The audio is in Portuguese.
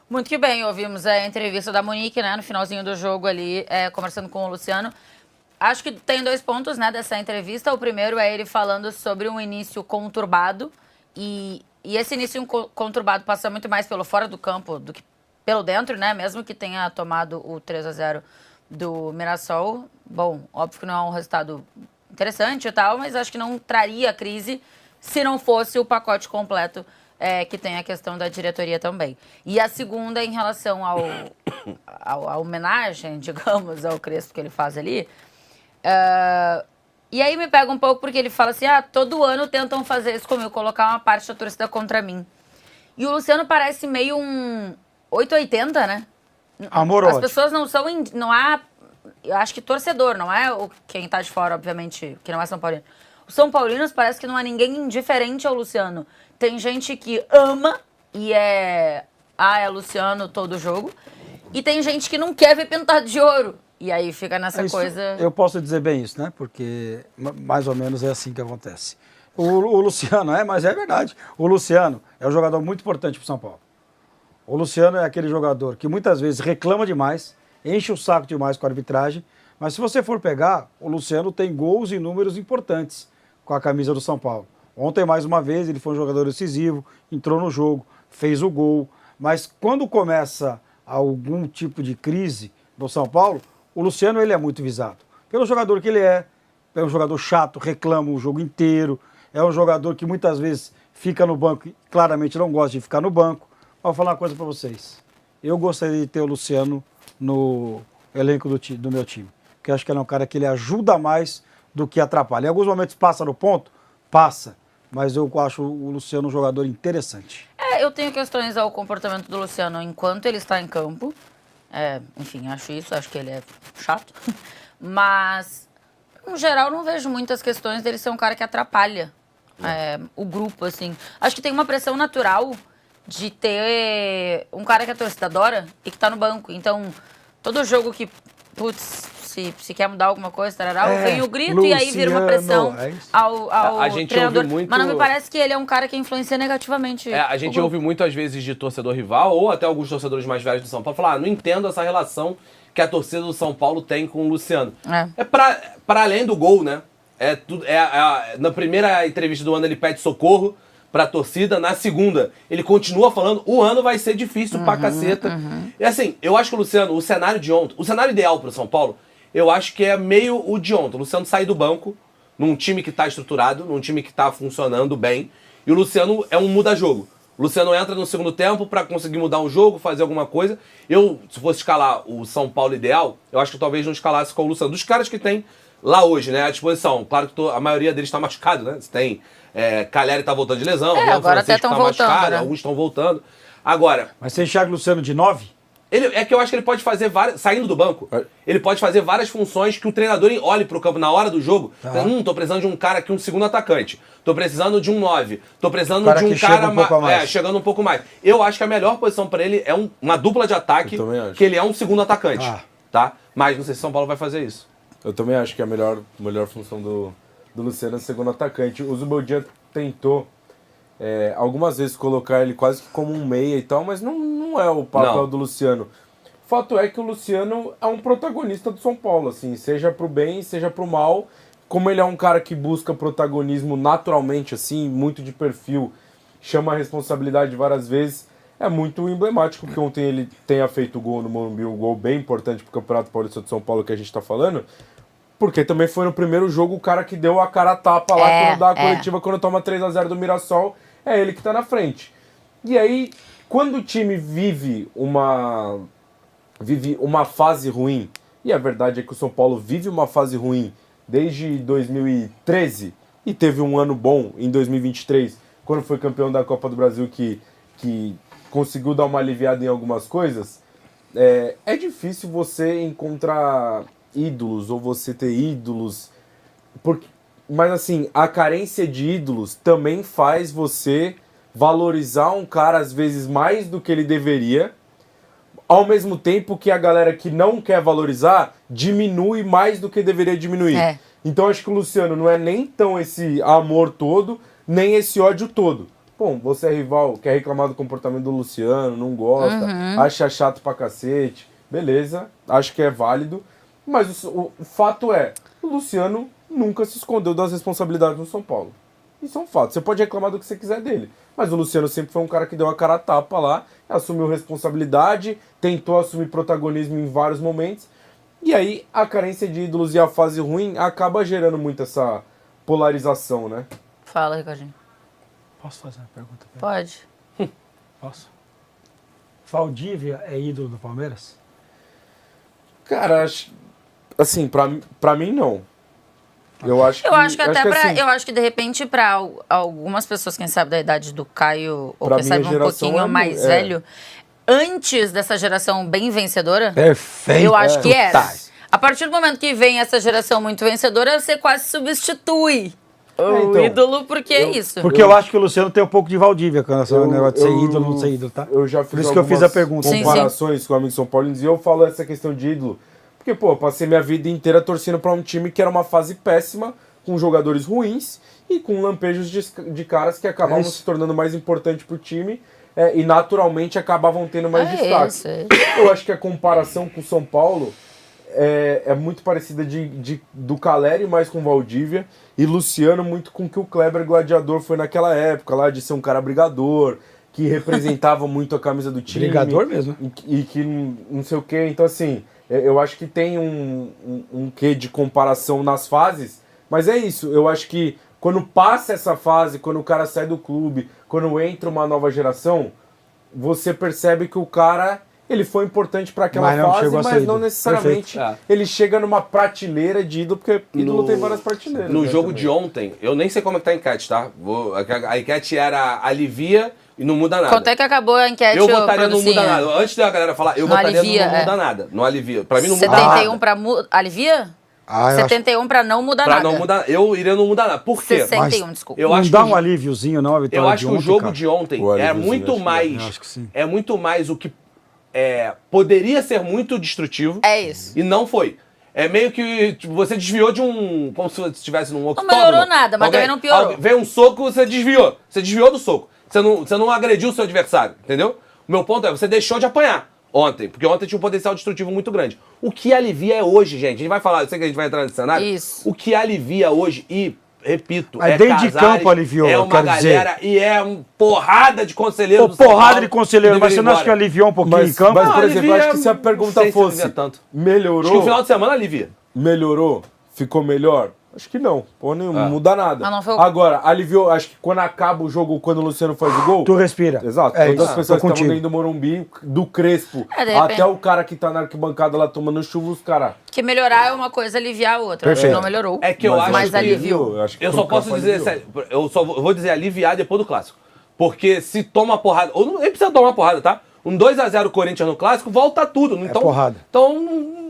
Muito que bem, ouvimos a entrevista da Monique, né, no finalzinho do jogo ali, conversando com o Luciano. Acho que tem 2 pontos, né, dessa entrevista. O primeiro é ele falando sobre um início conturbado e esse início conturbado passa muito mais pelo fora do campo do que pelo dentro, né, mesmo que tenha tomado o 3-0 do Mirassol. Bom, óbvio que não é um resultado interessante e tal, mas acho que não traria crise se não fosse o pacote completo que tem a questão da diretoria também. E a segunda, em relação à homenagem, digamos, ao Crespo que ele faz ali. E aí me pega um pouco porque ele fala assim, todo ano tentam fazer isso comigo, colocar uma parte da torcida contra mim. E o Luciano parece meio um 880, né? Amoroso. As pessoas não são... Não há... Eu acho que torcedor, não é quem tá de fora, obviamente, que não é São Paulino. Os São Paulinos parece que não há ninguém indiferente ao Luciano. Tem gente que ama e é Luciano todo jogo. E tem gente que não quer ver pintado de ouro. E aí fica nessa coisa... Eu posso dizer bem isso, né? Porque mais ou menos é assim que acontece. O Luciano, mas é verdade. O Luciano é um jogador muito importante para o São Paulo. O Luciano é aquele jogador que muitas vezes reclama demais, enche o saco demais com a arbitragem, mas se você for pegar, o Luciano tem gols e números importantes com a camisa do São Paulo. Ontem, mais uma vez, ele foi um jogador decisivo, entrou no jogo, fez o gol, mas quando começa algum tipo de crise no São Paulo, o Luciano ele é muito visado. Pelo jogador que ele é um jogador chato, reclama o jogo inteiro, é um jogador que muitas vezes fica no banco e claramente não gosta de ficar no banco. Vou falar uma coisa para vocês. Eu gostaria de ter o Luciano no elenco do meu time, porque eu acho que ele é um cara que ele ajuda mais do que atrapalha. Em alguns momentos passa no ponto, passa, mas eu acho o Luciano um jogador interessante. Eu tenho questões ao comportamento do Luciano enquanto ele está em campo. Enfim, acho que ele é chato. Mas, no geral, não vejo muitas questões dele ser um cara que atrapalha o grupo, assim. Acho que tem uma pressão natural de ter um cara que a torcida adora e que tá no banco. Então, todo jogo que, se quer mudar alguma coisa, vem o grito Luciano, e aí vira uma pressão ao a gente treinador. Ouve muito... Mas não me parece que ele é um cara que influencia negativamente. A gente ouve muito, às vezes, de torcedor rival ou até alguns torcedores mais velhos do São Paulo falar, não entendo essa relação que a torcida do São Paulo tem com o Luciano. Pra além do gol, né? Na primeira entrevista do ano ele pede socorro pra torcida, na segunda ele continua falando, o ano vai ser difícil pra caceta. E assim, eu acho que o Luciano, o cenário de ontem, o cenário ideal pro São Paulo, eu acho que é meio o de ontem. O Luciano sair do banco, num time que tá estruturado, num time que tá funcionando bem, e o Luciano é um muda-jogo. O Luciano entra no segundo tempo pra conseguir mudar o jogo, fazer alguma coisa. Se fosse escalar o São Paulo ideal, eu acho que talvez não escalasse com o Luciano. Dos caras que tem lá hoje, né, à disposição. Claro que a maioria deles tá machucado, né? Você tem... Caleri tá voltando de lesão, o agora até estão voltando, machucado, né? Alguns estão voltando. Agora... Mas você enxerga o Luciano de 9? Que eu acho que ele pode fazer várias... Saindo do banco, ele pode fazer várias funções que o treinador olhe pro campo na hora do jogo. Tô precisando de um cara aqui, um segundo atacante. Tô precisando de um 9. Tô precisando de um cara chegando um pouco mais. Eu acho que a melhor posição pra ele é uma dupla de ataque, que ele é um segundo atacante. Tá? Mas não sei se São Paulo vai fazer isso. Eu também acho que a melhor função do Luciano é segundo atacante. O Zubeldia tentou algumas vezes colocar ele quase que como um meia e tal, mas não é o papel do Luciano. O fato é que o Luciano é um protagonista do São Paulo, assim, seja pro bem, seja pro mal. Como ele é um cara que busca protagonismo naturalmente, assim, muito de perfil, chama a responsabilidade várias vezes, é muito emblemático que ontem ele tenha feito gol no Morumbi, um gol bem importante pro Campeonato Paulista de São Paulo que a gente tá falando, porque também foi no primeiro jogo o cara que deu a cara a tapa lá quando dá a coletiva, quando toma 3-0 do Mirassol, é ele que tá na frente. E aí, quando o time vive uma fase ruim, e a verdade é que o São Paulo vive uma fase ruim desde 2013, e teve um ano bom em 2023, quando foi campeão da Copa do Brasil, que conseguiu dar uma aliviada em algumas coisas, é difícil você encontrar ídolos, ou você ter ídolos, mas assim, a carência de ídolos também faz você valorizar um cara às vezes mais do que ele deveria, ao mesmo tempo que a galera que não quer valorizar diminui mais do que deveria diminuir. Então acho que o Luciano não é nem tão esse amor todo, nem esse ódio todo. Bom, você é rival, quer reclamar do comportamento do Luciano, não gosta, acha chato pra cacete, beleza, acho que é válido, mas o fato é, o Luciano nunca se escondeu das responsabilidades no São Paulo. Isso é um fato. Você pode reclamar do que você quiser dele. Mas o Luciano sempre foi um cara que deu a cara a tapa lá, assumiu responsabilidade, tentou assumir protagonismo em vários momentos. E aí a carência de ídolos e a fase ruim acaba gerando muito essa polarização, né? Fala, Ricardinho. Posso fazer uma pergunta? Pode. Posso? Valdívia é ídolo do Palmeiras? Cara, assim, pra mim não. Eu acho que assim, eu acho que de repente para algumas pessoas, quem sabe da idade do Caio, ou quem sabe um pouquinho mais velho, antes dessa geração bem vencedora, perfeito, eu acho que era. A partir do momento que vem essa geração muito vencedora, você quase substitui o ídolo, porque é isso. Porque eu acho que o Luciano tem um pouco de Valdívia, quando esse negócio de ser ídolo, não ser ídolo, tá? Eu já fiz por isso que eu fiz a pergunta. Comparações com o amigo São Paulo, e eu falo essa questão de ídolo. Porque, pô, eu passei minha vida inteira torcendo pra um time que era uma fase péssima, com jogadores ruins e com lampejos de caras que acabavam se tornando mais importantes pro time e naturalmente acabavam tendo mais destaque. Eu acho que a comparação com o São Paulo é muito parecida do Caleri mais com Valdívia e Luciano muito com o que o Kleber Gladiador foi naquela época, lá de ser um cara brigador, que representava muito a camisa do time. Brigador mesmo. E que não sei o quê. Então, assim... Eu acho que tem um quê de comparação nas fases, mas é isso. Eu acho que quando passa essa fase, quando o cara sai do clube, quando entra uma nova geração, você percebe que o cara ele foi importante para aquela fase, mas não necessariamente ele chega numa prateleira de ídolo, porque ídolo tem várias prateleiras. No jogo de ontem, eu nem sei como é que tá a enquete, tá? A enquete era alivia e não muda nada. Quanto é que acabou a enquete? Eu votaria não muda nada. Antes da galera falar, eu votaria alivia, não muda nada. Não alivia. Pra mim não muda nada. 71 pra alivia? 71 pra não mudar nada. Não mudar, eu iria não mudar nada. Por quê? 61, desculpa. Eu acho dá um alíviozinho, não, a vitória eu acho que o jogo de ontem é muito mais... Eu acho que sim. É muito mais o que poderia ser muito destrutivo. É isso. E não foi. É meio que tipo, você desviou de um... Como se você estivesse num octógono. Não melhorou nada, mas também não piorou. Veio um soco, você desviou. Você desviou do soco. Você não agrediu o seu adversário, entendeu? O meu ponto é, você deixou de apanhar ontem, porque ontem tinha um potencial destrutivo muito grande. O que alivia é hoje, gente. A gente vai falar, eu sei que a gente vai entrar nesse cenário. Isso. O que alivia hoje, e, repito, dentro de campo aliviou, é uma galera e é uma porrada de conselheiros. Porrada de conselheiros, mas você não acha que aliviou um pouquinho em campo? Mas, por exemplo, eu acho que se a pergunta fosse, melhorou? Acho que no final de semana alivia. Melhorou? Ficou melhor? Acho que não. Pô, não muda nada. Mas não foi Agora, aliviou, acho que quando acaba o jogo, quando o Luciano faz o gol... Tu respira. Exato. Todas as pessoas que estavam dentro do Morumbi, do Crespo, até o cara que tá na arquibancada lá tomando chuva, os caras... Que melhorar é uma coisa, aliviar a outra. Perfeito. Não melhorou. É que eu acho mas que aliviou. Eu só posso dizer... Eu só vou dizer aliviar depois do Clássico. Porque se toma porrada... Ou nem precisa tomar porrada, tá? Um 2-0 Corinthians no Clássico, volta tudo. Então, porrada. Então...